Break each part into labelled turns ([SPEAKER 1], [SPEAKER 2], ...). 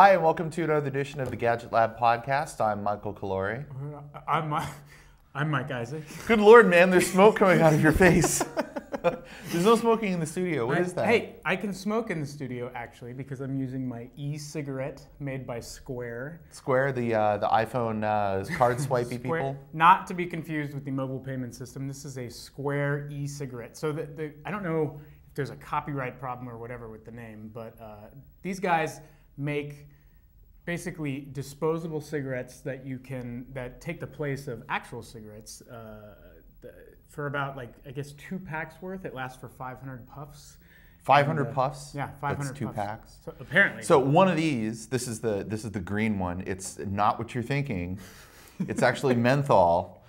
[SPEAKER 1] Hi, and welcome to another edition of the Gadget Lab podcast. I'm Michael Calori.
[SPEAKER 2] I'm Mike Isaac.
[SPEAKER 1] Good Lord, man, there's smoke coming out of your face. There's no smoking in the studio. What is that?
[SPEAKER 2] Hey, I can smoke in the studio, actually, because I'm using my e-cigarette made by Square.
[SPEAKER 1] Square, the iPhone card swipey people?
[SPEAKER 2] Not to be confused with the mobile payment system. This is a Square e-cigarette. So I don't know if there's a copyright problem or whatever with the name, but these guys make basically disposable cigarettes that take the place of actual cigarettes. For about, I guess 2 packs worth. It lasts for 500 puffs.
[SPEAKER 1] 500 puffs?
[SPEAKER 2] Yeah, 500
[SPEAKER 1] That's 2
[SPEAKER 2] puffs.
[SPEAKER 1] packs.
[SPEAKER 2] So apparently.
[SPEAKER 1] So one of these, this is the green one. It's not what you're thinking. It's actually menthol.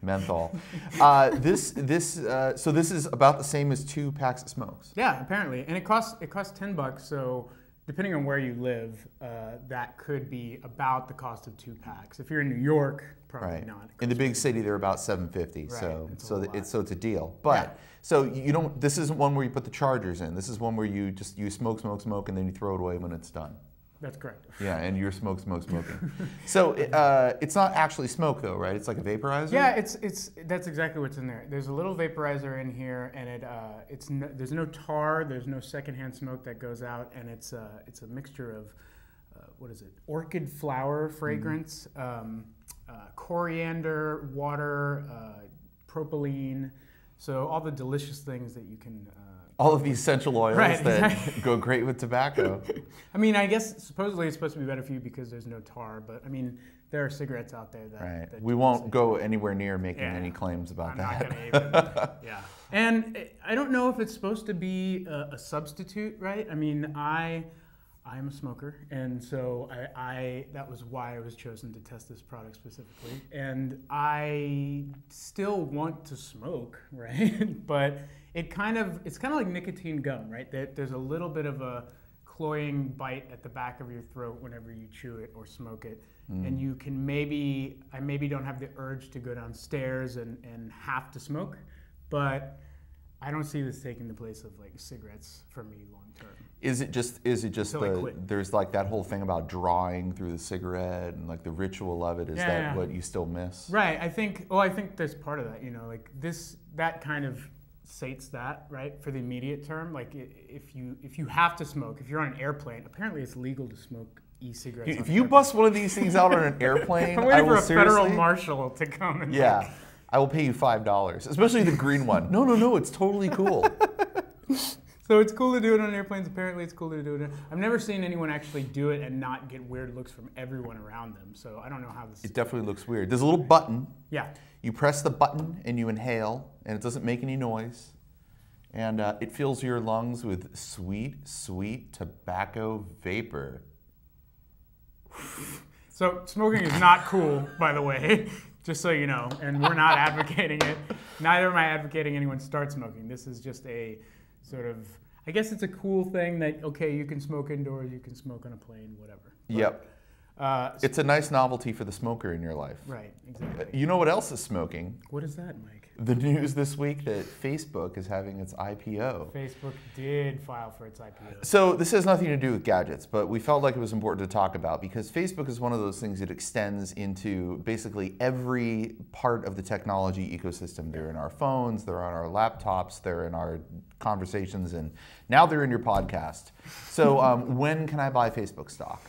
[SPEAKER 1] Menthol. So this is about the same as 2 packs of smokes.
[SPEAKER 2] Yeah, apparently, and it costs $10. So depending on where you live, that could be about the cost of 2 packs. If you're in New York, probably not.
[SPEAKER 1] In the big city, they're about $7.50.
[SPEAKER 2] Right.
[SPEAKER 1] So it's a deal. But
[SPEAKER 2] yeah.
[SPEAKER 1] So you don't. This isn't one where you put the chargers in. This is one where you smoke, and then you throw it away when it's done.
[SPEAKER 2] That's correct.
[SPEAKER 1] Yeah, and you're smoking. So it's not actually smoke though, right? It's like a vaporizer.
[SPEAKER 2] Yeah, that's exactly what's in there. There's a little vaporizer in here, and there's no tar, there's no secondhand smoke that goes out, and it's a mixture of orchid flower fragrance, coriander, water, propylene, so all the delicious things that you can.
[SPEAKER 1] All of these essential oils that
[SPEAKER 2] exactly.
[SPEAKER 1] go great with tobacco.
[SPEAKER 2] I mean, I guess supposedly it's supposed to be better for you because there's no tar, but I mean, there are cigarettes out there that.
[SPEAKER 1] Right.
[SPEAKER 2] That
[SPEAKER 1] we won't go anywhere near making any claims about that.
[SPEAKER 2] I'm not gonna even. Yeah. And I don't know if it's supposed to be a substitute, right? I mean, I am a smoker, and so that was why I was chosen to test this product specifically. And I still want to smoke, right? But it's kind of like nicotine gum, right? There's a little bit of a cloying bite at the back of your throat whenever you chew it or smoke it. And you can I maybe don't have the urge to go downstairs and have to smoke, but I don't see this taking the place of cigarettes for me long term.
[SPEAKER 1] Is it just there's like that whole thing about drawing through the cigarette and like the ritual of it? Is that what you still miss?
[SPEAKER 2] Right. I think there's part of that, that kind of sates that, right, for the immediate term. Like if you have to smoke, if you're on an airplane, apparently it's legal to smoke e-cigarettes.
[SPEAKER 1] Dude, if you bust one of these things out on an airplane,
[SPEAKER 2] I'm waiting for a federal marshal to come and
[SPEAKER 1] I will pay you $5, especially the green one. No, it's totally cool.
[SPEAKER 2] So it's cool to do it on airplanes. Apparently it's cool to do it. I've never seen anyone actually do it and not get weird looks from everyone around them. So I don't know how this.
[SPEAKER 1] It definitely looks weird. There's a little button.
[SPEAKER 2] Yeah.
[SPEAKER 1] You press the button and you inhale, and it doesn't make any noise. And it fills your lungs with sweet, sweet tobacco vapor.
[SPEAKER 2] So smoking is not cool, by the way, just so you know. And we're not advocating it. Neither am I advocating anyone start smoking. This is just a sort of, I guess it's a cool thing that, okay, you can smoke indoors, you can smoke on a plane, whatever. But,
[SPEAKER 1] yep. It's a nice novelty for the smoker in your life.
[SPEAKER 2] Right, exactly.
[SPEAKER 1] You know what else is smoking?
[SPEAKER 2] What is that, Mike?
[SPEAKER 1] The news this week that Facebook is having its IPO.
[SPEAKER 2] Facebook did file for its IPO.
[SPEAKER 1] So this has nothing to do with gadgets, but we felt like it was important to talk about because Facebook is one of those things that extends into basically every part of the technology ecosystem. They're in our phones, they're on our laptops, they're in our conversations, and now they're in your podcast. So when can I buy Facebook stock?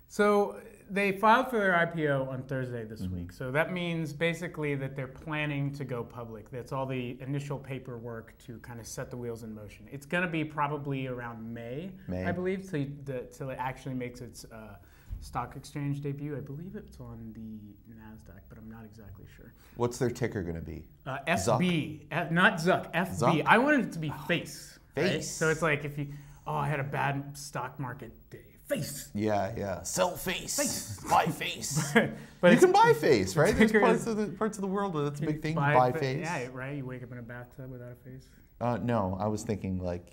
[SPEAKER 2] So they filed for their IPO on Thursday this week. So that means basically that they're planning to go public. That's all the initial paperwork to kind of set the wheels in motion. It's going to be probably around May. I believe, till it actually makes its stock exchange debut. I believe it's on the NASDAQ, but I'm not exactly sure.
[SPEAKER 1] What's their ticker going to be?
[SPEAKER 2] FB, not Zuck, FB.
[SPEAKER 1] Zuck?
[SPEAKER 2] I wanted it to be face.
[SPEAKER 1] Face.
[SPEAKER 2] Right? So it's like if I had a bad stock market day. Face.
[SPEAKER 1] Yeah. Sell face. Buy face.
[SPEAKER 2] But
[SPEAKER 1] you can buy face, right? There's parts of the world where that's a big thing. You buy face.
[SPEAKER 2] Yeah, right. You wake up in a bathtub without a face.
[SPEAKER 1] No, I was thinking like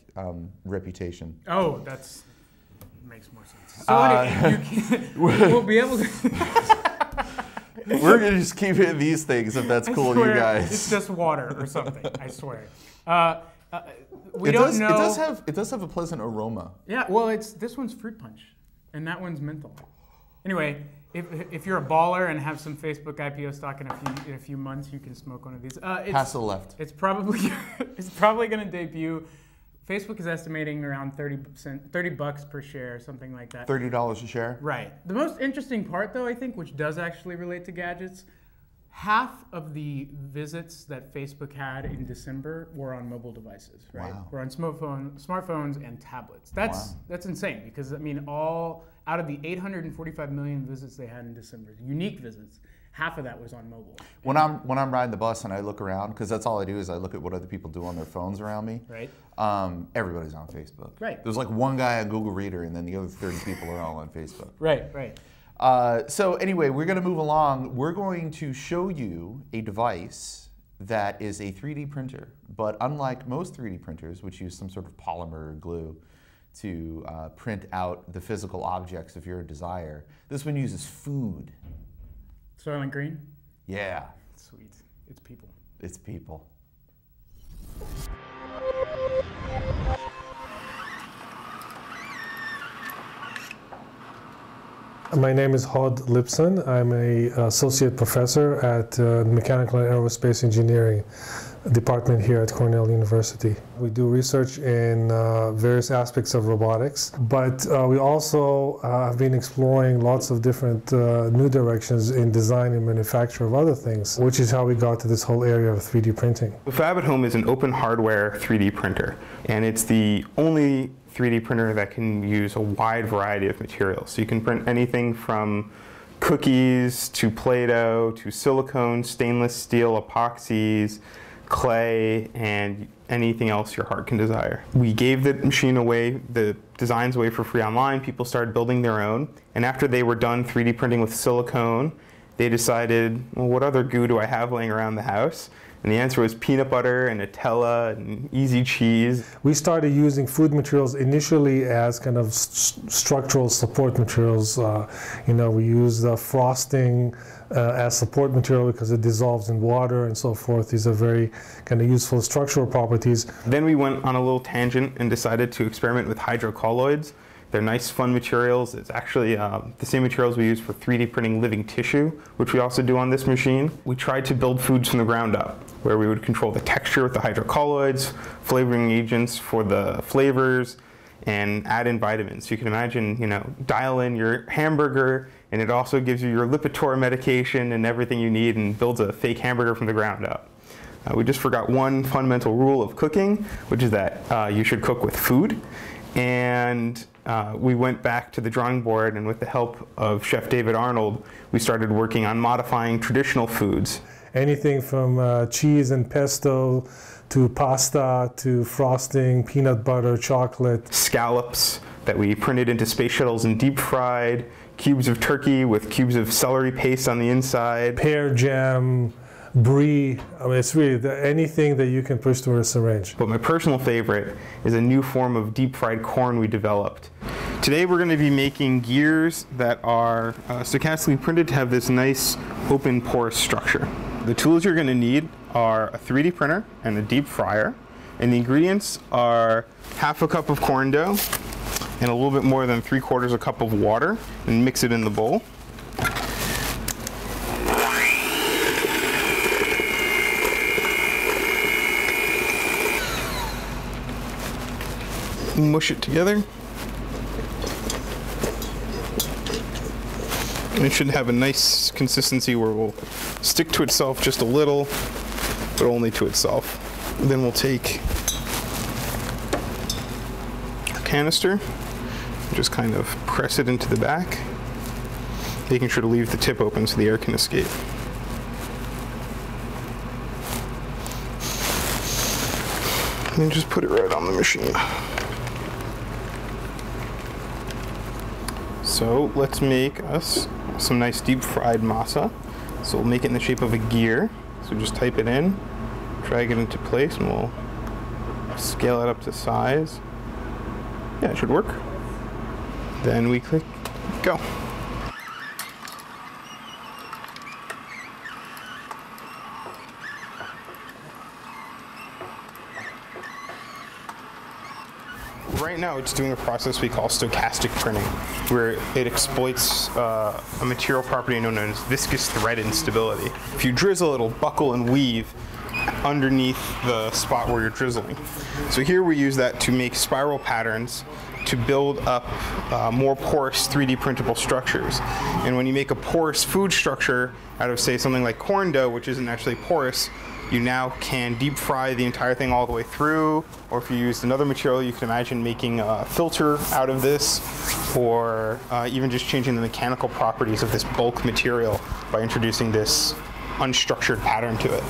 [SPEAKER 1] reputation.
[SPEAKER 2] Oh, that's makes more sense. So we'll be able to.
[SPEAKER 1] We're gonna just keep hitting these things if that's cool with you guys.
[SPEAKER 2] It's just water or something. I swear. we don't know.
[SPEAKER 1] It does have a pleasant aroma.
[SPEAKER 2] Yeah, well, this one's fruit punch, and that one's menthol. Anyway, if you're a baller and have some Facebook IPO stock in a few months, you can smoke one of these.
[SPEAKER 1] Pass to the left.
[SPEAKER 2] It's probably going to debut. Facebook is estimating around $30 per share, something like that.
[SPEAKER 1] $30 a share?
[SPEAKER 2] Right. The most interesting part, though, I think, which does actually relate to gadgets, half of the visits that Facebook had in December were on mobile devices, right?
[SPEAKER 1] Wow.
[SPEAKER 2] Were on smartphones and tablets. That's insane because, I mean, all out of the 845 million visits they had in December, unique visits, half of that was on mobile.
[SPEAKER 1] When I'm riding the bus and I look around, because that's all I do is I look at what other people do on their phones around me.
[SPEAKER 2] Right.
[SPEAKER 1] Everybody's on Facebook.
[SPEAKER 2] Right.
[SPEAKER 1] There's like one guy on Google Reader, and then the other 30 people are all on Facebook.
[SPEAKER 2] Right. Right.
[SPEAKER 1] So anyway, we're going to move along. We're going to show you a device that is a 3D printer, but unlike most 3D printers, which use some sort of polymer or glue to print out the physical objects of your desire, this one uses food.
[SPEAKER 2] Soylent Green?
[SPEAKER 1] Yeah.
[SPEAKER 2] Sweet. It's people.
[SPEAKER 1] It's people.
[SPEAKER 3] My name is Hod Lipson. I'm an associate professor at Mechanical and Aerospace Engineering department here at Cornell University. We do research in various aspects of robotics, but we also have been exploring lots of different new directions in design and manufacture of other things, which is how we got to this whole area of 3D printing.
[SPEAKER 4] The Fab at Home is an open hardware 3D printer, and it's the only 3D printer that can use a wide variety of materials. So you can print anything from cookies to Play-Doh to silicone, stainless steel, epoxies, clay, and anything else your heart can desire. We gave the machine away, the designs away for free online. People started building their own, and after they were done 3D printing with silicone, they decided, well, what other goo do I have laying around the house? And the answer was peanut butter and Nutella and easy cheese.
[SPEAKER 3] We started using food materials initially as kind of structural support materials. We use frosting as support material because it dissolves in water and so forth. These are very kind of useful structural properties.
[SPEAKER 4] Then we went on a little tangent and decided to experiment with hydrocolloids. They're nice, fun materials. It's actually the same materials we use for 3D printing living tissue, which we also do on this machine. We tried to build foods from the ground up, where we would control the texture with the hydrocolloids, flavoring agents for the flavors, and add in vitamins. So you can imagine, dial in your hamburger, and it also gives you your Lipitor medication and everything you need and builds a fake hamburger from the ground up. We just forgot one fundamental rule of cooking, which is that you should cook with food. And we went back to the drawing board, and with the help of Chef David Arnold, we started working on modifying traditional foods.
[SPEAKER 3] Anything from cheese and pesto to pasta to frosting, peanut butter, chocolate.
[SPEAKER 4] Scallops that we printed into space shuttles and deep fried, cubes of turkey with cubes of celery paste on the inside.
[SPEAKER 3] Pear jam, brie. I mean, it's really anything that you can push through a syringe.
[SPEAKER 4] But my personal favorite is a new form of deep fried corn we developed. Today we're going to be making gears that are stochastically printed to have this nice open porous structure. The tools you're going to need are a 3D printer and a deep fryer. And the ingredients are half a cup of corn dough and a little bit more than 3/4 a cup of water, and mix it in the bowl. Mush it together. And it should have a nice consistency where it will stick to itself just a little, but only to itself. And then we'll take our canister and just kind of press it into the back, making sure to leave the tip open so the air can escape. And then just put it right on the machine. So let's make us some nice deep fried masa. So we'll make it in the shape of a gear. So just type it in, drag it into place, and we'll scale it up to size. Yeah, it should work. Then we click go. Right now it's doing a process we call stochastic printing, where it exploits a material property known as viscous thread instability. If you drizzle, it'll buckle and weave underneath the spot where you're drizzling. So here we use that to make spiral patterns to build up more porous 3D printable structures. And when you make a porous food structure out of, say, something like corn dough, which isn't actually porous, you now can deep fry the entire thing all the way through. Or if you used another material, you can imagine making a filter out of this, or even just changing the mechanical properties of this bulk material by introducing this unstructured pattern to it.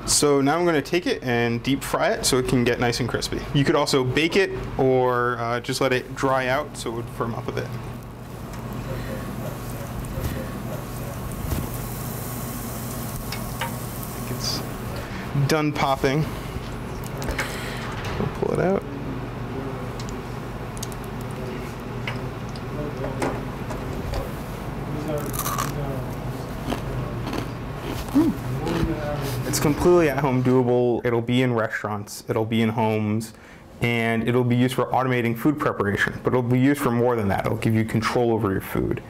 [SPEAKER 4] So now I'm going to take it and deep fry it so it can get nice and crispy. You could also bake it or just let it dry out so it would firm up a bit. I think it's done popping. We'll pull it out. It's completely at-home doable. It'll be in restaurants, it'll be in homes, and it'll be used for automating food preparation. But it'll be used for more than that. It'll give you control over your food.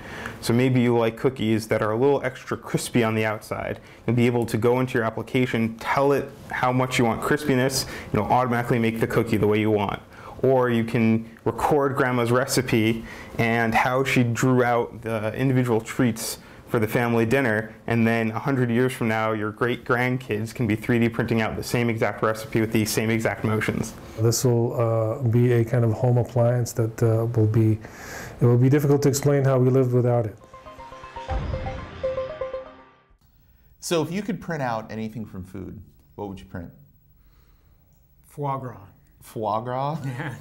[SPEAKER 4] So maybe you like cookies that are a little extra crispy on the outside, and be able to go into your application, tell it how much you want crispiness, and it'll automatically make the cookie the way you want. Or you can record grandma's recipe and how she drew out the individual treats for the family dinner, and then 100 years from now, your great-grandkids can be 3D printing out the same exact recipe with the same exact motions.
[SPEAKER 3] This will be a kind of home appliance that it will be difficult to explain how we lived without it.
[SPEAKER 1] So if you could print out anything from food, what would you print?
[SPEAKER 2] Foie gras.
[SPEAKER 1] Foie gras?
[SPEAKER 2] Yeah.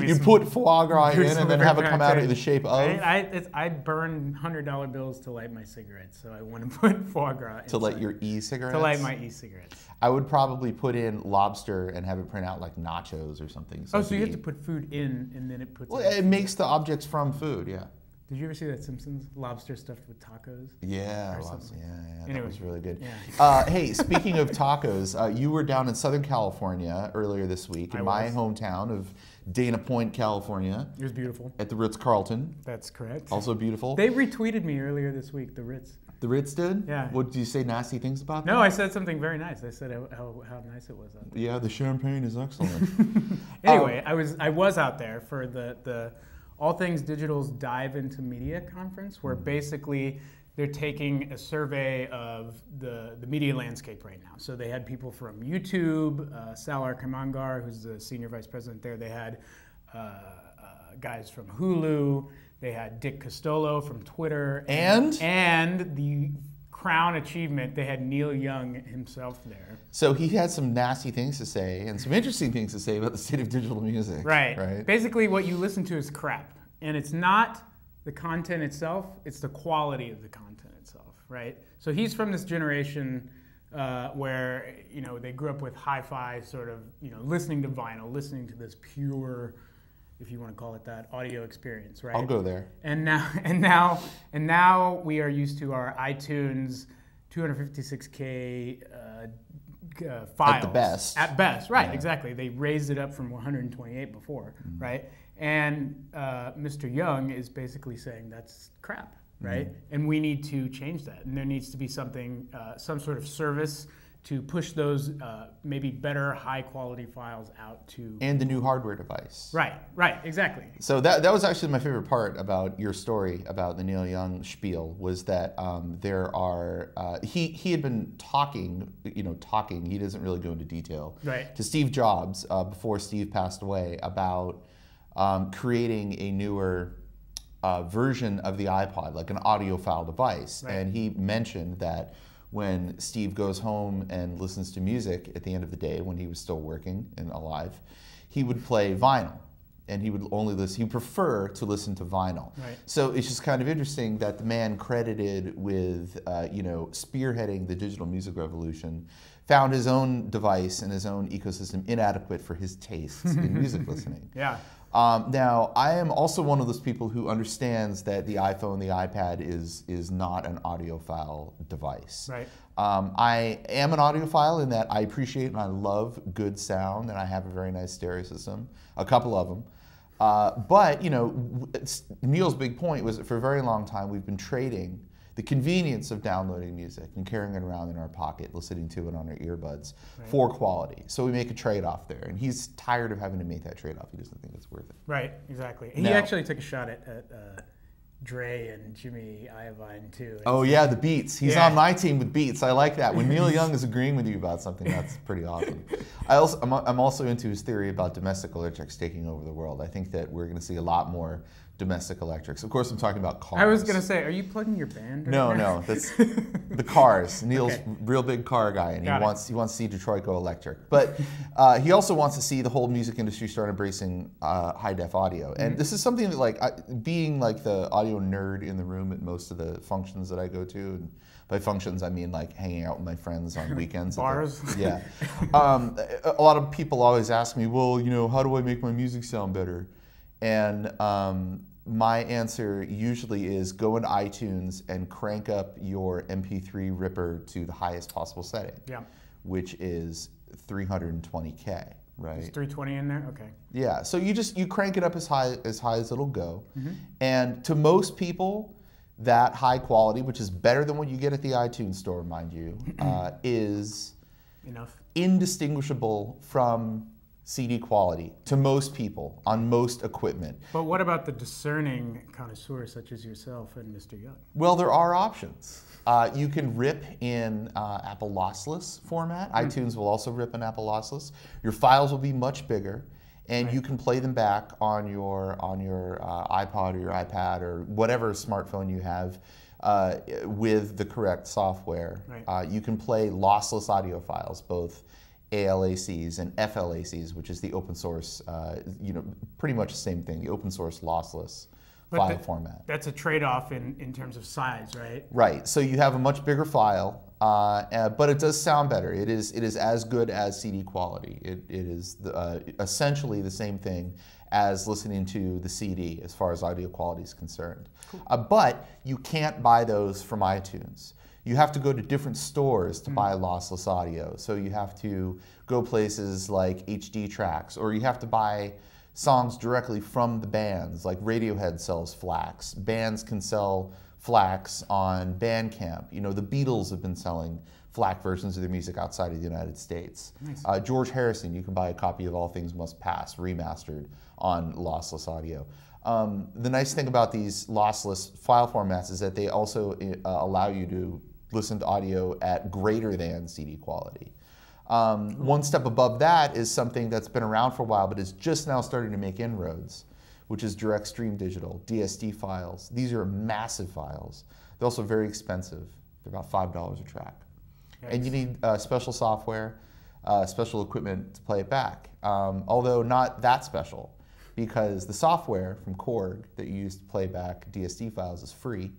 [SPEAKER 1] You put foie gras in and then have it come out in the shape of?
[SPEAKER 2] I burn $100 bills to light my cigarettes, so I want to put foie gras inside.
[SPEAKER 1] To light your e-cigarettes?
[SPEAKER 2] To light my e-cigarettes.
[SPEAKER 1] I would probably put in lobster and have it print out like nachos or something.
[SPEAKER 2] So you have to put food in and then it puts
[SPEAKER 1] Well, it makes the objects from food, yeah.
[SPEAKER 2] Did you ever see that Simpsons? Lobster stuffed with tacos?
[SPEAKER 1] Yeah,
[SPEAKER 2] Anyway,
[SPEAKER 1] that was really good.
[SPEAKER 2] Yeah.
[SPEAKER 1] Hey, speaking of tacos, you were down in Southern California earlier this week, in my hometown of Dana Point, California.
[SPEAKER 2] It was beautiful.
[SPEAKER 1] At the Ritz-Carlton.
[SPEAKER 2] That's correct.
[SPEAKER 1] Also beautiful.
[SPEAKER 2] They retweeted me earlier this week, the Ritz.
[SPEAKER 1] The Ritz did?
[SPEAKER 2] Yeah.
[SPEAKER 1] What, did you say nasty things about them?
[SPEAKER 2] No, I said something very nice. I said how nice it was out there.
[SPEAKER 1] Yeah, the champagne is excellent.
[SPEAKER 2] Anyway, I was out there for the All Things Digital's Dive into Media conference, where basically they're taking a survey of the media landscape right now. So they had people from YouTube, Sal Arkamangar, who's the senior vice president there. They had guys from Hulu. They had Dick Costolo from Twitter. And the crown achievement, they had Neil Young himself there.
[SPEAKER 1] So he had some nasty things to say and some interesting things to say about the state of digital music.
[SPEAKER 2] Right. Basically what you listen to is crap. And it's not the content itself, it's the quality of the content itself, right? So he's from this generation where, they grew up with hi-fi sort of, listening to vinyl, listening to this pure, if you want to call it that, audio experience, right?
[SPEAKER 1] I'll go there.
[SPEAKER 2] And now we are used to our iTunes 256K files.
[SPEAKER 1] At the best.
[SPEAKER 2] At best, right,
[SPEAKER 1] Yeah.
[SPEAKER 2] exactly. They raised it up from 128 before, right? And Mr. Young is basically saying that's crap, right? And we need to change that. And there needs to be something, some sort of service to push those maybe better high quality files out to...
[SPEAKER 1] And the new hardware device.
[SPEAKER 2] Right, exactly.
[SPEAKER 1] So that was actually my favorite part about your story about the Neil Young spiel, was that there are, he had been talking, he doesn't really go into detail,
[SPEAKER 2] right,
[SPEAKER 1] to Steve Jobs before Steve passed away about creating a newer version of the iPod, like an audiophile device. Right. And he mentioned that when Steve goes home and listens to music at the end of the day, when he was still working and alive, he would play vinyl. and he would only listen. He would prefer to listen to vinyl.
[SPEAKER 2] Right.
[SPEAKER 1] So it's just kind of interesting that the man credited with spearheading the digital music revolution found his own device and his own ecosystem inadequate for his tastes in music listening.
[SPEAKER 2] Yeah.
[SPEAKER 1] Now, I am also one of those people who understands that the iPhone, the iPad is not an audiophile device.
[SPEAKER 2] Right.
[SPEAKER 1] I am an audiophile in that I appreciate and I love good sound, and I have a very nice stereo system, a couple of them. But Neil's big point was that for a very long time we've been trading the convenience of downloading music and carrying it around in our pocket, listening to it on our earbuds, for quality. So we make a trade-off there, and he's tired of having to make that trade-off. He doesn't think it's worth it.
[SPEAKER 2] Right, exactly. He
[SPEAKER 1] Now,
[SPEAKER 2] actually took a shot at Dre and Jimmy Iovine too.
[SPEAKER 1] Oh yeah, the Beats. He's on my team with Beats. I like that. When Neil Young is agreeing with you about something, that's pretty awesome. I'm also into his theory about domestic electrics taking over the world. I think that we're going to see a lot more domestic electrics. Of course, I'm talking about cars.
[SPEAKER 2] I was going to say, are you plugging your band?
[SPEAKER 1] No, that's the cars. Neil's
[SPEAKER 2] Okay.
[SPEAKER 1] real big car guy, and
[SPEAKER 2] Got
[SPEAKER 1] he wants to see Detroit go electric. But he also wants to see the whole music industry start embracing high def audio. And this is something that, being like the audio nerd in the room at most of the functions that I go to. And by functions, I mean like hanging out with my friends on weekends.
[SPEAKER 2] Bars.
[SPEAKER 1] Yeah. A lot of people always ask me, well, how do I make my music sound better? And my answer usually is go into iTunes and crank up your MP3 ripper to the highest possible setting, which is 320K, right?
[SPEAKER 2] Is 320 in there? Okay.
[SPEAKER 1] Yeah, so you crank it up as high as it'll go. And to most people, that high quality, which is better than what you get at the iTunes store, mind you, is
[SPEAKER 2] enough,
[SPEAKER 1] indistinguishable from CD quality to most people on most equipment.
[SPEAKER 2] But what about the discerning connoisseur such as yourself and Mr. Young?
[SPEAKER 1] Well, there are options. You can rip in Apple lossless format. iTunes will also rip in Apple lossless. Your files will be much bigger, and you can play them back on your iPod or your iPad or whatever smartphone you have with the correct software. You can play lossless audio files, both ALACs and FLACs, which is the open source, pretty much the same thing, the open source lossless file format.
[SPEAKER 2] That's a trade-off in terms of size, right?
[SPEAKER 1] Right. So you have a much bigger file, but it does sound better. It is as good as CD quality. It is essentially the same thing as listening to the CD as far as audio quality is concerned. Cool. But you can't buy those from iTunes. You have to go to different stores to buy lossless audio. So you have to go places like HD Tracks, or you have to buy songs directly from the bands, like Radiohead sells FLACs. Bands can sell FLACs on Bandcamp. The Beatles have been selling FLAC versions of their music outside of the United States. Nice. George Harrison, you can buy a copy of All Things Must Pass, remastered on lossless audio. The nice thing about these lossless file formats is that they also allow you to listen to audio at greater than CD quality. One step above that is something that's been around for a while but is just now starting to make inroads, which is direct stream digital, DSD files. These are massive files. They're also very expensive. They're about $5 a track. Nice. And you need special software, special equipment to play it back, although not that special, because the software from Korg that you use to play back DSD files is free.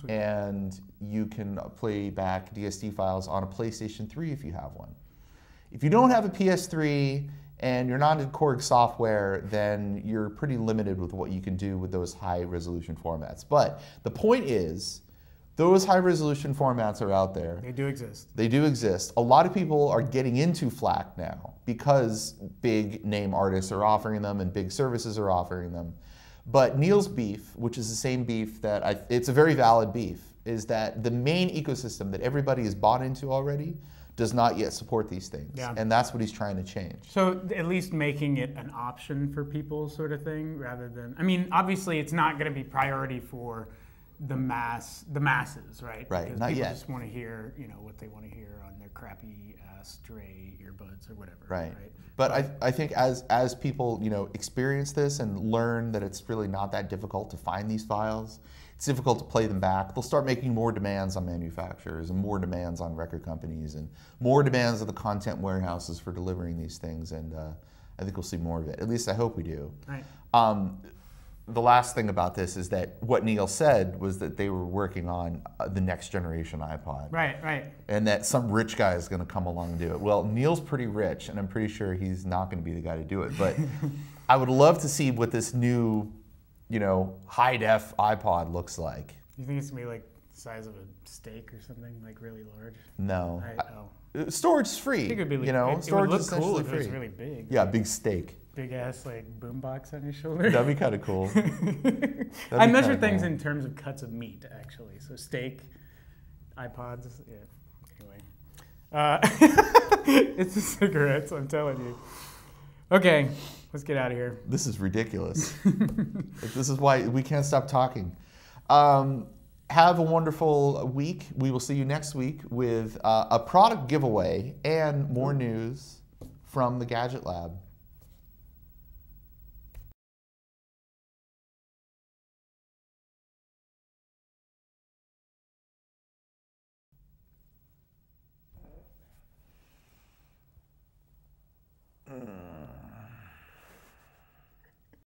[SPEAKER 1] And you can play back DSD files on a PlayStation 3 if you have one. If you don't have a PS3 and you're not in Korg software, then you're pretty limited with what you can do with those high resolution formats. But the point is, those high resolution formats are out there.
[SPEAKER 2] They do exist.
[SPEAKER 1] They do exist. A lot of people are getting into FLAC now because big name artists are offering them and big services are offering them. But Neil's beef, which is the same beef that it's a very valid beef, is that the main ecosystem that everybody is bought into already does not yet support these things. Yeah. And that's what he's trying to change.
[SPEAKER 2] So at least making it an option for people sort of thing, rather than, obviously it's not going to be priority for the masses, right?
[SPEAKER 1] Right,
[SPEAKER 2] because
[SPEAKER 1] not
[SPEAKER 2] people
[SPEAKER 1] yet.
[SPEAKER 2] Just want to hear, what they want to hear on their crappy Stray earbuds or whatever.
[SPEAKER 1] Right. But I think as people experience this and learn that it's really not that difficult to find these files, it's difficult to play them back, they'll start making more demands on manufacturers and more demands on record companies and more demands of the content warehouses for delivering these things. And I think we'll see more of it. At least I hope we do.
[SPEAKER 2] Right.
[SPEAKER 1] The last thing about this is that what Neil said was that they were working on the next generation iPod.
[SPEAKER 2] Right, right.
[SPEAKER 1] And that some rich guy is going to come along and do it. Well, Neil's pretty rich, and I'm pretty sure he's not going to be the guy to do it. But I would love to see what this new, high-def iPod looks like.
[SPEAKER 2] You think it's going to be like the size of a steak or something, like really large?
[SPEAKER 1] No.
[SPEAKER 2] Oh.
[SPEAKER 1] Storage is free.
[SPEAKER 2] I think it would be
[SPEAKER 1] storage
[SPEAKER 2] look
[SPEAKER 1] is
[SPEAKER 2] cool
[SPEAKER 1] essentially
[SPEAKER 2] if it
[SPEAKER 1] free.
[SPEAKER 2] was really big.
[SPEAKER 1] Yeah, big steak.
[SPEAKER 2] Big ass like boombox on your shoulder.
[SPEAKER 1] That'd be kind of cool.
[SPEAKER 2] I measure things in terms of cuts of meat, actually. So steak, iPods. Yeah. Anyway, it's the cigarettes. I'm telling you. Okay, let's get out of here.
[SPEAKER 1] This is ridiculous. This is why we can't stop talking. Have a wonderful week. We will see you next week with a product giveaway and more news from the Gadget Lab.